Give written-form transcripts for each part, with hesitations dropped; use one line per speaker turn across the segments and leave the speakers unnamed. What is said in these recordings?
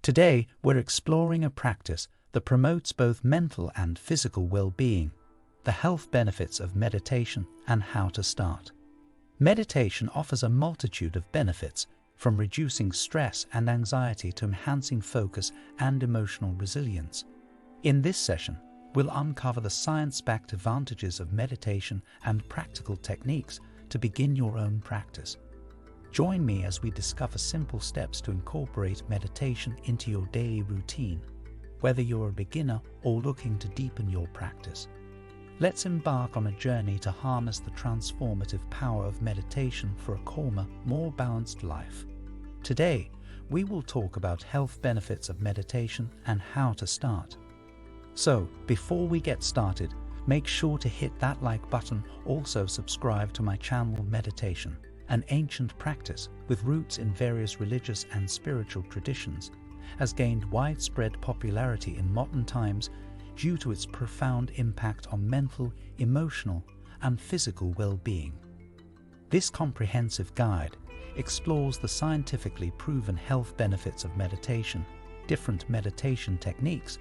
Today, we're exploring a practice that promotes both mental and physical well-being, the health benefits of meditation and how to start. Meditation offers a multitude of benefits, from reducing stress and anxiety to enhancing focus and emotional resilience. In this session, we'll uncover the science-backed advantages of meditation and practical techniques to begin your own practice. Join me as we discover simple steps to incorporate meditation into your daily routine, whether you're a beginner or looking to deepen your practice. Let's embark on a journey to harness the transformative power of meditation for a calmer, more balanced life. Today, we will talk about health benefits of meditation and how to start. So, before we get started, make sure to hit that like button. Also subscribe to my channel. Meditation, an ancient practice with roots in various religious and spiritual traditions, has gained widespread popularity in modern times due to its profound impact on mental, emotional, and physical well-being. This comprehensive guide explores the scientifically proven health benefits of meditation, different meditation techniques,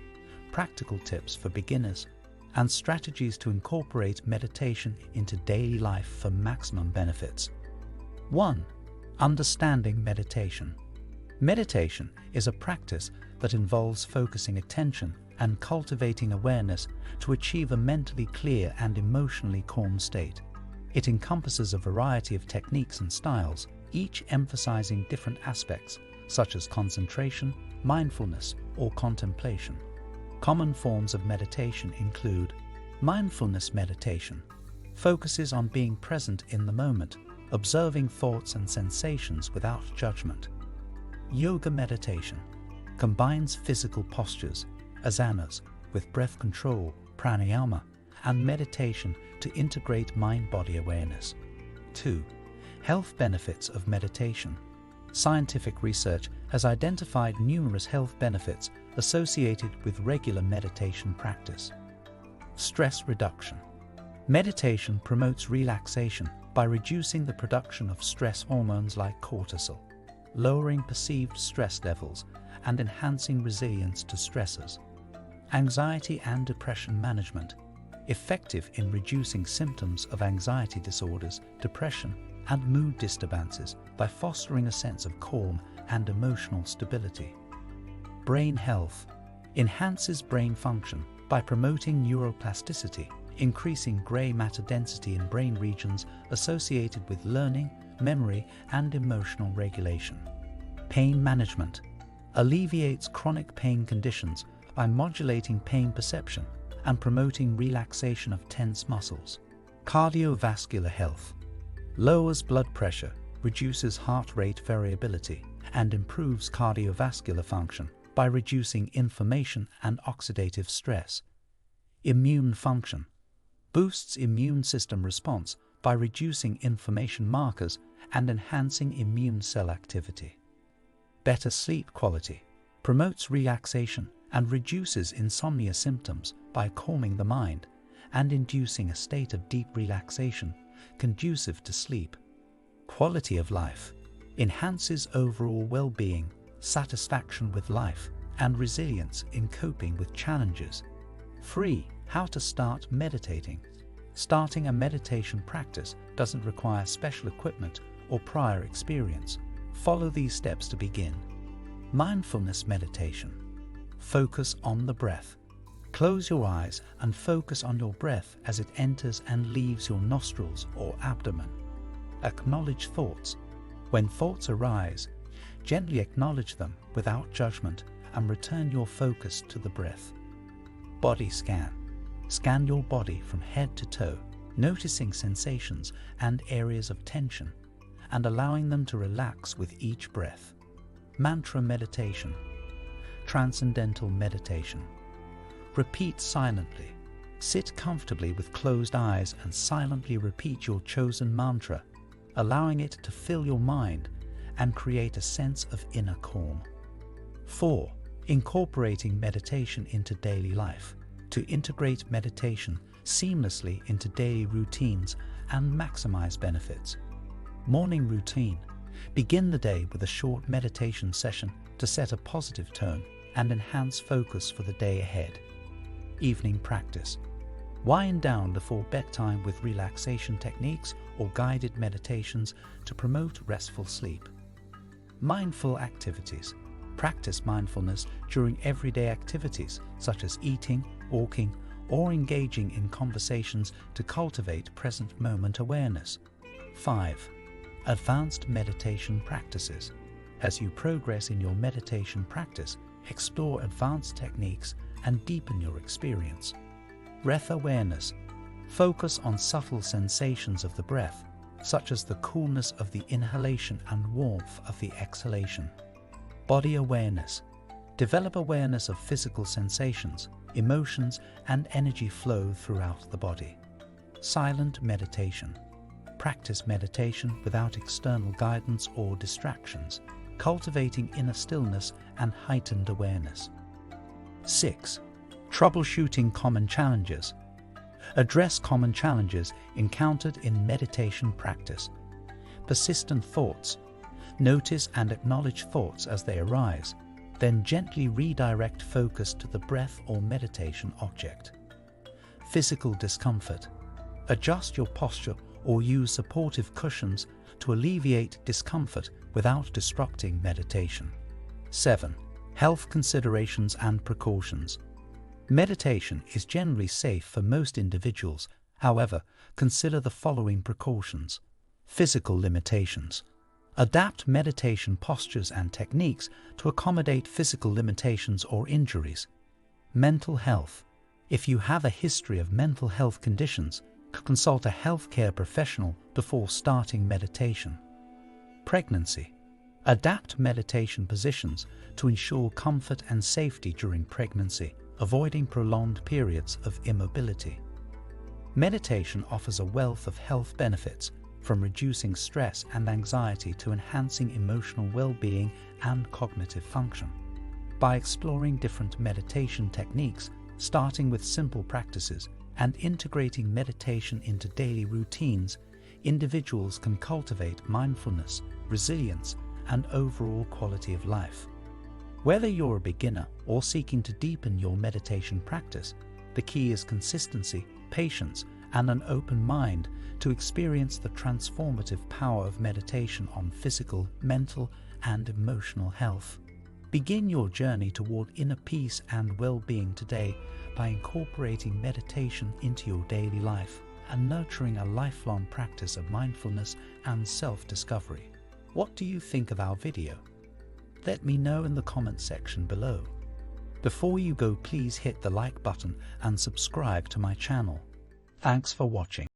practical tips for beginners, and strategies to incorporate meditation into daily life for maximum benefits. 1. Understanding meditation. Meditation is a practice that involves focusing attention and cultivating awareness to achieve a mentally clear and emotionally calm state. It encompasses a variety of techniques and styles, each emphasizing different aspects such as concentration, mindfulness, or contemplation. Common forms of meditation include mindfulness meditation, focuses on being present in the moment, observing thoughts and sensations without judgment. Yoga meditation combines physical postures, asanas, with breath control, pranayama, and meditation to integrate mind-body awareness. 2. Health benefits of meditation. Scientific research has identified numerous health benefits associated with regular meditation practice. Stress reduction. Meditation promotes relaxation by reducing the production of stress hormones like cortisol, lowering perceived stress levels and enhancing resilience to stressors. Anxiety and depression management, effective in reducing symptoms of anxiety disorders, depression, and mood disturbances by fostering a sense of calm and emotional stability. Brain health, enhances brain function by promoting neuroplasticity, increasing gray matter density in brain regions associated with learning, memory, and emotional regulation. Pain management, alleviates chronic pain conditions by modulating pain perception and promoting relaxation of tense muscles. Cardiovascular health, lowers blood pressure, reduces heart rate variability, and improves cardiovascular function by reducing inflammation and oxidative stress. Immune function, boosts immune system response by reducing inflammation markers and enhancing immune cell activity. Better sleep quality, promotes relaxation and reduces insomnia symptoms by calming the mind and inducing a state of deep relaxation conducive to sleep. Quality of life, enhances overall well-being, satisfaction with life, and resilience in coping with challenges. 3. How to start meditating. Starting a meditation practice doesn't require special equipment or prior experience. Follow these steps to begin. Mindfulness meditation. Focus on the breath. Close your eyes and focus on your breath as it enters and leaves your nostrils or abdomen. Acknowledge thoughts. When thoughts arise, gently acknowledge them without judgment and return your focus to the breath. Body scan. Scan your body from head to toe, noticing sensations and areas of tension, and allowing them to relax with each breath. Mantra meditation. Transcendental meditation. Repeat silently. Sit comfortably with closed eyes and silently repeat your chosen mantra, allowing it to fill your mind and create a sense of inner calm. 4. Incorporating meditation into daily life. To integrate meditation seamlessly into daily routines and maximize benefits. Morning routine. Begin the day with a short meditation session to set a positive tone and enhance focus for the day ahead. Evening practice. Wind down before bedtime with relaxation techniques or guided meditations to promote restful sleep. Mindful activities. Practice mindfulness during everyday activities such as eating, walking, or engaging in conversations to cultivate present moment awareness. 5. Advanced meditation practices. As you progress in your meditation practice, explore advanced techniques and deepen your experience. Breath awareness. Focus on subtle sensations of the breath, such as the coolness of the inhalation and warmth of the exhalation. Body awareness. Develop awareness of physical sensations, emotions, and energy flow throughout the body. Silent meditation. Practice meditation without external guidance or distractions, cultivating inner stillness and heightened awareness. 6. Troubleshooting common challenges. Address common challenges encountered in meditation practice. Persistent thoughts. Notice and acknowledge thoughts as they arise, then gently redirect focus to the breath or meditation object. Physical discomfort. Adjust your posture or use supportive cushions to alleviate discomfort without disrupting meditation. 7. Health considerations and precautions. Meditation is generally safe for most individuals. However, consider the following precautions. Physical limitations. Adapt meditation postures and techniques to accommodate physical limitations or injuries. Mental health. If you have a history of mental health conditions, consult a healthcare professional before starting meditation. Pregnancy. Adapt meditation positions to ensure comfort and safety during pregnancy, avoiding prolonged periods of immobility. Meditation offers a wealth of health benefits, from reducing stress and anxiety to enhancing emotional well-being and cognitive function. By exploring different meditation techniques, starting with simple practices, and integrating meditation into daily routines, individuals can cultivate mindfulness, resilience, and overall quality of life. Whether you're a beginner or seeking to deepen your meditation practice, the key is consistency, patience, and an open mind to experience the transformative power of meditation on physical, mental, and emotional health. Begin your journey toward inner peace and well-being today by incorporating meditation into your daily life and nurturing a lifelong practice of mindfulness and self-discovery. What do you think of our video? Let me know in the comment section below. Before you go, please hit the like button and subscribe to my channel. Thanks for watching.